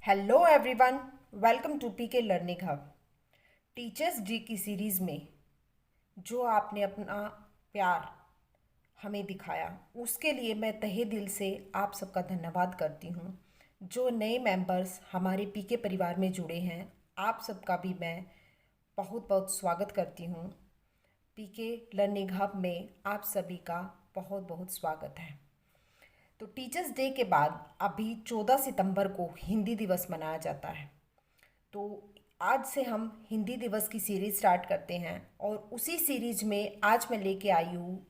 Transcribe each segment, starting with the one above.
Hello everyone, welcome to PK learning hub. Teachers day की series में जो आपने अपना प्यार हमें दिखाया उसके लिए मैं तहे दिल से आप सबका धन्यवाद करती हूँ। जो नए मेंबर्स हमारे पीके परिवार में जुड़े हैं, आप सबका भी मैं बहुत बहुत स्वागत करती हूँ। पीके लर्निंग हब में आप सभी का बहुत बहुत स्वागत है। तो टीचर्स डे के बाद अभी 14 सितंबर को हिंदी दिवस मनाया जाता है। तो आज से हम हिंदी दिवस की सीरीज़ स्टार्ट करते हैं और उसी सीरीज में आज मैं लेके आई हूँ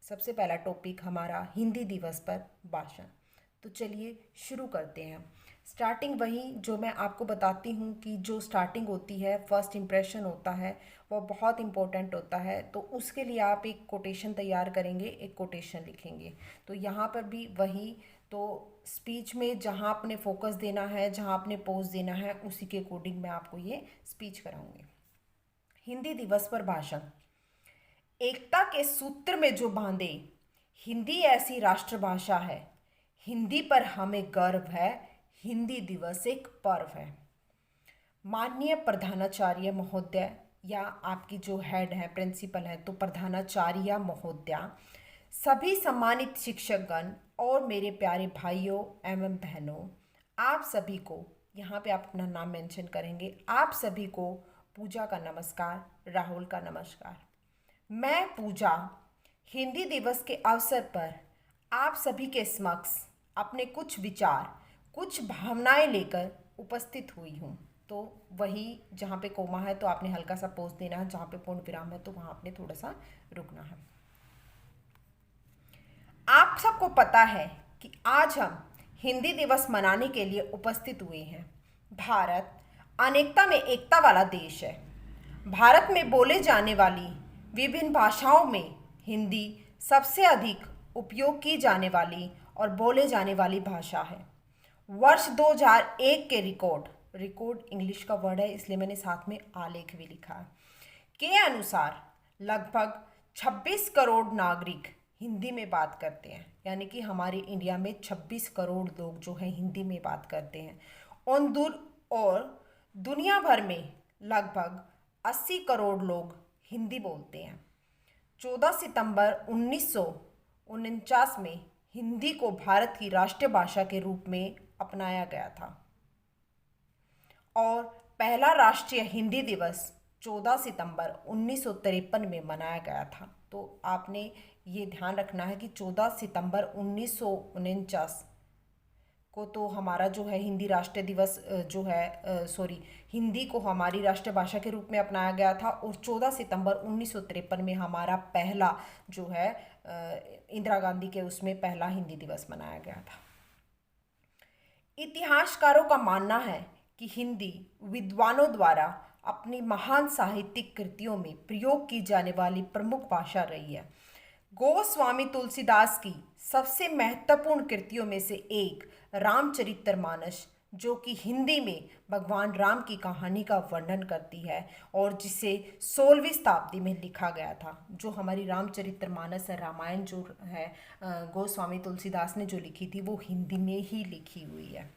सबसे पहला टॉपिक हमारा हिंदी दिवस पर भाषण। तो चलिए शुरू करते हैं। स्टार्टिंग वही जो मैं आपको बताती हूँ कि जो स्टार्टिंग होती है, फर्स्ट इम्प्रेशन होता है, वो बहुत इम्पोर्टेंट होता है। तो उसके लिए आप एक कोटेशन तैयार करेंगे, एक कोटेशन लिखेंगे। तो यहाँ पर भी वही, तो स्पीच में जहाँ आपने फोकस देना है, जहाँ आपने पोज देना है, उसी के अकॉर्डिंग मैं आपको ये स्पीच कराऊंगी। हिंदी दिवस पर भाषण। एकता के सूत्र में जो बांधे, हिंदी ऐसी राष्ट्रभाषा है, हिंदी पर हमें गर्व है, हिंदी दिवस एक पर्व है। माननीय प्रधानाचार्य महोदय, या आपकी जो हेड है, प्रिंसिपल है, तो प्रधानाचार्य महोदया, सभी सम्मानित शिक्षकगण और मेरे प्यारे भाइयों एवं बहनों, आप सभी को, यहाँ पे आप अपना नाम मेंशन करेंगे, आप सभी को पूजा का नमस्कार, राहुल का नमस्कार। मैं पूजा हिंदी दिवस के अवसर पर आप सभी के समक्ष अपने कुछ विचार, कुछ भावनाएं लेकर उपस्थित हुई हूँ। तो वही जहाँ पे कोमा है तो आपने हल्का सा पोज देना है, जहाँ पे पूर्ण विराम है तो वहाँ आपने थोड़ा सा रुकना है। आप सबको पता है कि आज हम हिंदी दिवस मनाने के लिए उपस्थित हुए हैं। भारत अनेकता में एकता वाला देश है। भारत में बोले जाने वाली विभिन्न भाषाओं में हिंदी सबसे अधिक उपयोग की जाने वाली और बोले जाने वाली भाषा है। वर्ष 2001 के रिकॉर्ड इंग्लिश का वर्ड है इसलिए मैंने साथ में आलेख भी लिखा है, के अनुसार लगभग 26 करोड़ नागरिक हिंदी में बात करते हैं। यानी कि हमारे इंडिया में 26 करोड़ लोग जो हैं हिंदी में बात करते हैं। और दुनिया भर में लगभग 80 करोड़ लोग हिंदी बोलते हैं। 14 सितंबर 1949 में हिंदी को भारत की राष्ट्रीय भाषा के रूप में अपनाया गया था और पहला राष्ट्रीय हिंदी दिवस 14 सितंबर 1953 में मनाया गया था। तो आपने ये ध्यान रखना है कि 14 सितंबर 1949 को तो हमारा जो है हिंदी राष्ट्रीय दिवस जो है हिंदी को हमारी राष्ट्रीय भाषा के रूप में अपनाया गया था और 14 सितंबर 1953 में हमारा पहला जो है इंदिरा गांधी के उसमें पहला हिंदी दिवस मनाया गया था। इतिहासकारों का मानना है कि हिंदी विद्वानों द्वारा अपनी महान साहित्यिक कृतियों में प्रयोग की जाने वाली प्रमुख भाषा रही है। गोस्वामी तुलसीदास की सबसे महत्वपूर्ण कृतियों में से एक रामचरितमानस, जो कि हिंदी में भगवान राम की कहानी का वर्णन करती है और जिसे 16वीं शताब्दी में लिखा गया था। जो हमारी रामचरितमानस है, रामायण जो है, गोस्वामी तुलसीदास ने जो लिखी थी वो हिंदी में ही लिखी हुई है।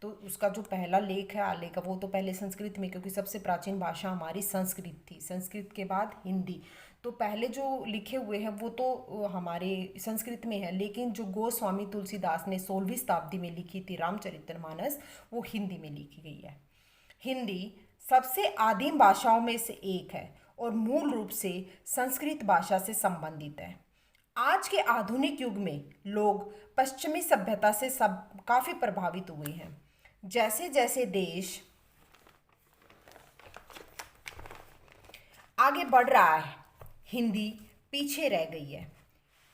तो उसका जो पहला लेख है आलेख, वो तो पहले संस्कृत में, क्योंकि सबसे प्राचीन भाषा हमारी संस्कृत थी, संस्कृत के बाद हिंदी। तो पहले जो लिखे हुए हैं वो तो हमारे संस्कृत में है, लेकिन जो गोस्वामी तुलसीदास ने 16वीं शताब्दी में लिखी थी रामचरितमानस, वो हिंदी में लिखी गई है। हिंदी सबसे आदिम भाषाओं में से एक है और मूल रूप से संस्कृत भाषा से संबंधित है। आज के आधुनिक युग में लोग पश्चिमी सभ्यता से सब काफ़ी प्रभावित हुए हैं। जैसे जैसे देश आगे बढ़ रहा है, हिंदी पीछे रह गई है।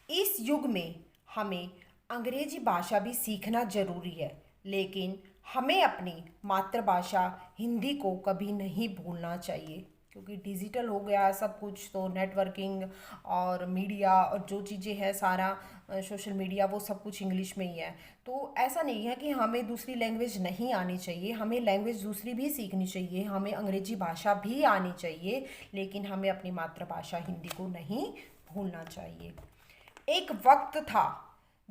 इस युग में हमें अंग्रेजी भाषा भी सीखना जरूरी है, लेकिन हमें अपनी मातृभाषा हिंदी को कभी नहीं भूलना चाहिए, क्योंकि डिजिटल हो गया है सब कुछ। तो नेटवर्किंग और मीडिया और जो चीज़ें हैं, सारा सोशल मीडिया, वो सब कुछ इंग्लिश में ही है। तो ऐसा नहीं है कि हमें दूसरी लैंग्वेज नहीं आनी चाहिए, हमें लैंग्वेज दूसरी भी सीखनी चाहिए, हमें अंग्रेजी भाषा भी आनी चाहिए, लेकिन हमें अपनी मातृभाषा हिंदी को नहीं भूलना चाहिए। एक वक्त था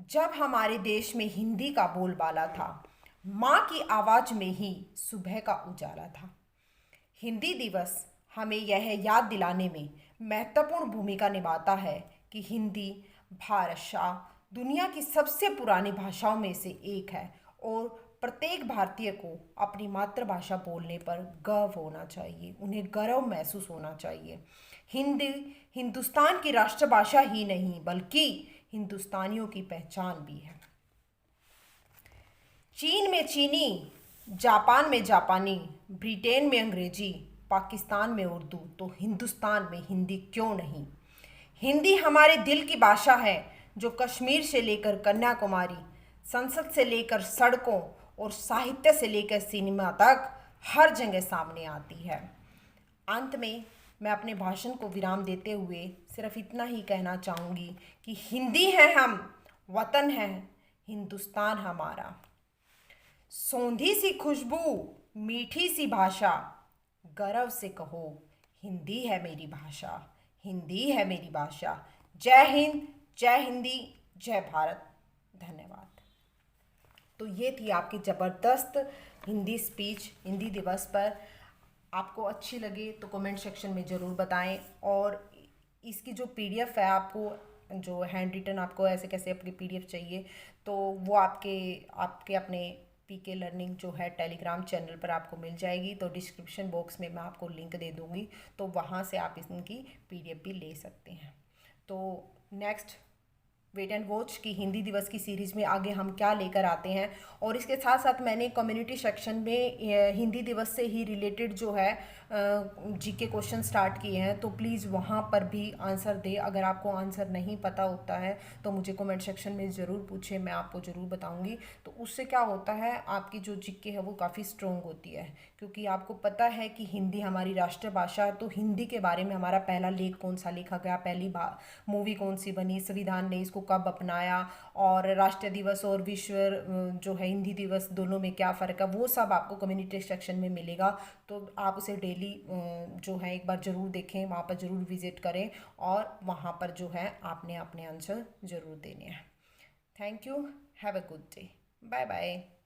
जब हमारे देश में हिंदी का बोलबाला था। माँ की आवाज़ में ही सुबह का उजाला था। हिंदी दिवस हमें यह याद दिलाने में महत्वपूर्ण भूमिका निभाता है कि हिंदी भाषा दुनिया की सबसे पुरानी भाषाओं में से एक है और प्रत्येक भारतीय को अपनी मातृभाषा बोलने पर गर्व होना चाहिए, उन्हें गर्व महसूस होना चाहिए। हिंदी हिंदुस्तान की राष्ट्रभाषा ही नहीं बल्कि हिंदुस्तानियों की पहचान भी है। चीन में चीनी, जापान में जापानी, ब्रिटेन में अंग्रेजी, पाकिस्तान में उर्दू, तो हिंदुस्तान में हिंदी क्यों नहीं। हिंदी हमारे दिल की भाषा है जो कश्मीर से लेकर कन्याकुमारी, संसद से लेकर सड़कों और साहित्य से लेकर सिनेमा तक हर जगह सामने आती है। अंत में मैं अपने भाषण को विराम देते हुए सिर्फ इतना ही कहना चाहूँगी कि हिंदी है हम, वतन है हिंदुस्तान हमारा। सौंधी सी खुशबू, मीठी सी भाषा, गर्व से कहो हिंदी है मेरी भाषा, हिंदी है मेरी भाषा। जय हिंद, जय हिंदी, जय भारत। धन्यवाद। तो ये थी आपकी ज़बरदस्त हिंदी स्पीच हिंदी दिवस पर। आपको अच्छी लगे तो कमेंट सेक्शन में ज़रूर बताएं, और इसकी जो पीडीएफ है, आपको जो हैंड रिटन आपको ऐसे कैसे अपनी पीडीएफ चाहिए तो वो आपके आपके अपने पीके लर्निंग जो है टेलीग्राम चैनल पर आपको मिल जाएगी। तो डिस्क्रिप्शन बॉक्स में मैं आपको लिंक दे दूँगी, तो वहाँ से आप इनकी पीडीएफ भी ले सकते हैं। तो नेक्स्ट वेट एंड वॉच की हिंदी दिवस की सीरीज़ में आगे हम क्या लेकर आते हैं। और इसके साथ साथ मैंने कम्युनिटी सेक्शन में हिंदी दिवस से ही रिलेटेड जो है जीके क्वेश्चन स्टार्ट किए हैं, तो प्लीज़ वहाँ पर भी आंसर दे। अगर आपको आंसर नहीं पता होता है तो मुझे कमेंट सेक्शन में ज़रूर पूछे, मैं आपको ज़रूर बताऊँगी। तो उससे क्या होता है, आपकी जो जीके है वो काफ़ी स्ट्रॉन्ग होती है, क्योंकि आपको पता है कि हिंदी हमारी राष्ट्रभाषा है। तो हिंदी के बारे में हमारा पहला लेख कौन सा लिखा गया, पहली मूवी कौन सी बनी, संविधान ने इसको कब अपनाया, और राष्ट्रीय दिवस और विश्व जो है हिंदी दिवस दोनों में क्या फ़र्क है, वो सब आपको कम्युनिटी सेक्शन में मिलेगा। तो आप उसे डेली जो है एक बार ज़रूर देखें, वहाँ पर ज़रूर विज़िट करें, और वहाँ पर जो है आपने अपने आंसर ज़रूर देने हैं। Thank you, have a good day, bye bye.